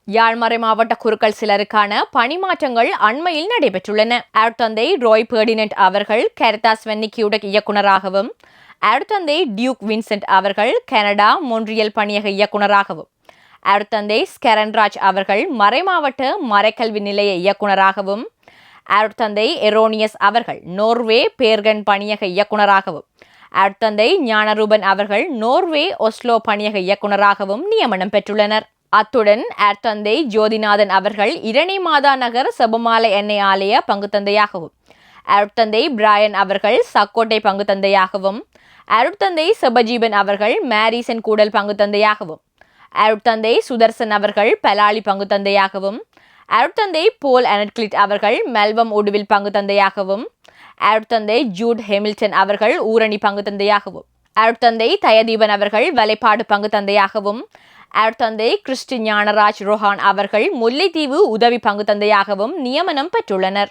யாழ்மறை மாவட்ட குருக்கள் சிலருக்கான பணிமாற்றங்கள் அண்மையில் நடைபெற்றுள்ளன. அருட்தந்தை ரோய் பெர்டினன்ட் அவர்கள் கெரிதாஸ் வென்னி கியூடக் இயக்குநராகவும், அருட்தந்தை டியூக் வின்சென்ட் அவர்கள் கனடா மொன்றியல் பணியக இயக்குநராகவும், அருட்தந்தை ஸ்கெரன்ராஜ் அவர்கள் மறைமாவட்ட மறைக்கல்வி நிலைய இயக்குநராகவும், அருட்தந்தை எரோனியஸ் அவர்கள் நோர்வே பேர்கன் பணியக இயக்குநராகவும், அருட்தந்தை ஞானரூபன் அவர்கள் நோர்வே ஒஸ்லோ பணியக இயக்குநராகவும் நியமனம் பெற்றுள்ளனர். அத்துடன் அருட்தந்தை ஜோதிநாதன் அவர்கள் இரணி மாதா நகர் செபமாலை எண்ணெய் ஆலய பங்குத்தந்தையாகவும், அருட்தந்தை பிராயன் அவர்கள் சக்கோட்டை பங்குத்தந்தையாகவும், அருட்தந்தை செபஜீபன் அவர்கள் மேரிசன் கூடல் பங்குத்தந்தையாகவும், அருட்தந்தை சுதர்சன் அவர்கள் பலாலி பங்குத்தந்தையாகவும், அருட்தந்தை போல் அனட்கிளிட் அவர்கள் மெல்வம் உடுவில் பங்குத்தந்தையாகவும், அருட்தந்தை ஜூட் ஹெமில்டன் அவர்கள் ஊரணி பங்குத்தந்தையாகவும், அருட்தந்தை தயதீபன் அவர்கள் வலைப்பாடு பங்குத்தந்தையாகவும், அருட்தந்தை கிறிஸ்டி ஞானராஜ் ரோஹான் அவர்கள் முல்லைத்தீவு உதவி பங்குத்தந்தையாகவும் நியமனம் பெற்றுள்ளனர்.